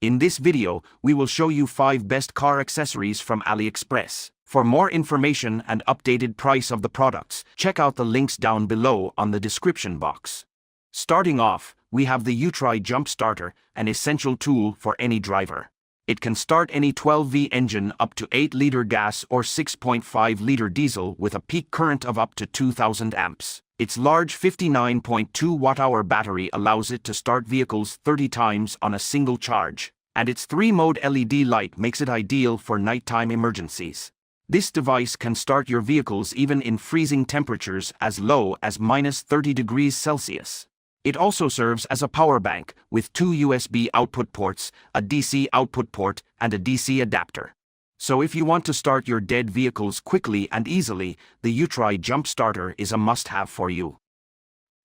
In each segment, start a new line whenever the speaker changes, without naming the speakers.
In this video, we will show you 5 best car accessories from AliExpress. For more information and updated price of the products, check out the links down below on the description box. Starting off, we have the UTRAI Jump Starter, an essential tool for any driver. It can start any 12V engine up to 8-liter gas or 6.5-liter diesel with a peak current of up to 2000 amps. Its large 59.2 watt-hour battery allows it to start vehicles 30 times on a single charge, and its 3-mode LED light makes it ideal for nighttime emergencies. This device can start your vehicles even in freezing temperatures as low as -30 degrees Celsius. It also serves as a power bank with 2 USB output ports, a DC output port, and a DC adapter. So if you want to start your dead vehicles quickly and easily, the UTRAI Jump Starter is a must-have for you.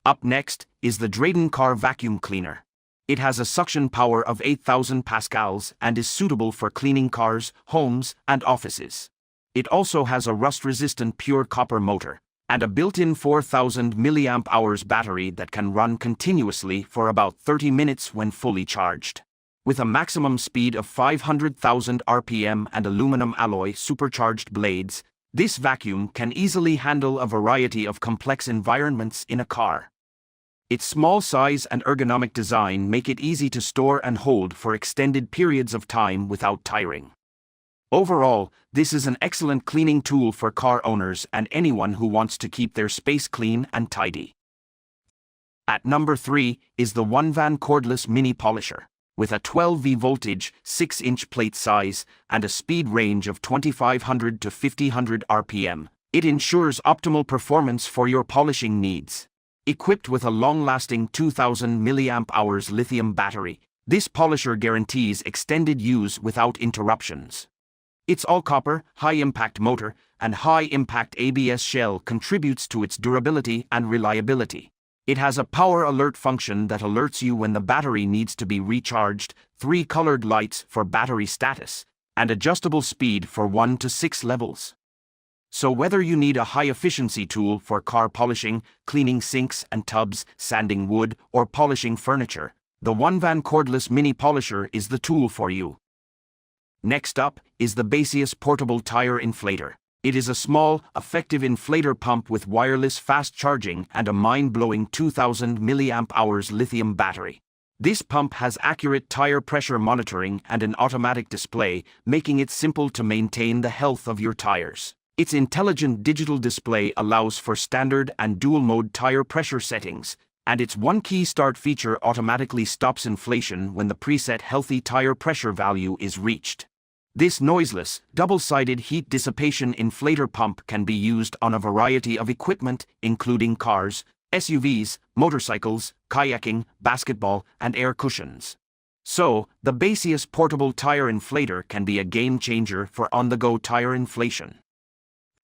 Up next is the Drayden Car Vacuum Cleaner. It has a suction power of 8000 pascals and is suitable for cleaning cars, homes, and offices. It also has a rust-resistant pure copper motor and a built-in 4000 mAh battery that can run continuously for about 30 minutes when fully charged. With a maximum speed of 500,000 RPM and aluminum alloy supercharged blades, this vacuum can easily handle a variety of complex environments in a car. Its small size and ergonomic design make it easy to store and hold for extended periods of time without tiring. Overall, this is an excellent cleaning tool for car owners and anyone who wants to keep their space clean and tidy. At number 3 is the OneVan Cordless Mini Polisher. With a 12V voltage, 6-inch plate size, and a speed range of 2500 to 5000 RPM, it ensures optimal performance for your polishing needs. Equipped with a long-lasting 2000 mAh lithium battery, this polisher guarantees extended use without interruptions. Its all-copper, high-impact motor and high-impact ABS shell contributes to its durability and reliability. It has a power alert function that alerts you when the battery needs to be recharged, 3 colored lights for battery status, and adjustable speed for 1 to 6 levels. So whether you need a high-efficiency tool for car polishing, cleaning sinks and tubs, sanding wood, or polishing furniture, the OneVan Cordless Mini Polisher is the tool for you. Next up is the Baseus Portable Tyre Inflator. It is a small, effective inflator pump with wireless fast charging and a mind-blowing 2000 mAh lithium battery. This pump has accurate tire pressure monitoring and an automatic display, making it simple to maintain the health of your tires. Its intelligent digital display allows for standard and dual-mode tire pressure settings, and its one-key start feature automatically stops inflation when the preset healthy tire pressure value is reached. This noiseless, double-sided heat dissipation inflator pump can be used on a variety of equipment, including cars, SUVs, motorcycles, kayaking, basketball, and air cushions. So, the Baseus Portable Tire Inflator can be a game-changer for on-the-go tire inflation.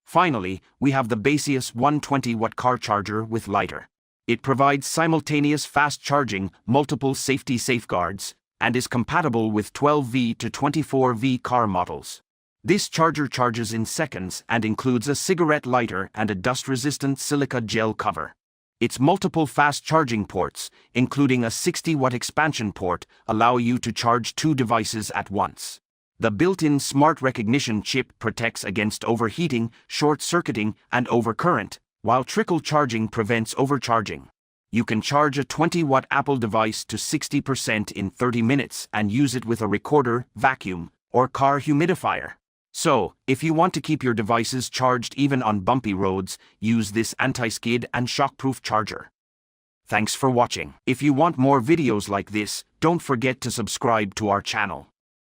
Finally, we have the Baseus 120-watt car charger with lighter. It provides simultaneous fast charging, multiple safety safeguards, and is compatible with 12V to 24V car models. This charger charges in seconds and includes a cigarette lighter and a dust-resistant silica gel cover. Its multiple fast charging ports, including a 60-watt expansion port, allow you to charge 2 devices at once. The built-in smart recognition chip protects against overheating, short-circuiting, and overcurrent, while trickle charging prevents overcharging. You can charge a 20-watt Apple device to 60% in 30 minutes and use it with a recorder, vacuum, or car humidifier. So, if you want to keep your devices charged even on bumpy roads, use this anti-skid and shockproof charger. Thanks for watching. If you want more videos like this, don't forget to subscribe to our channel.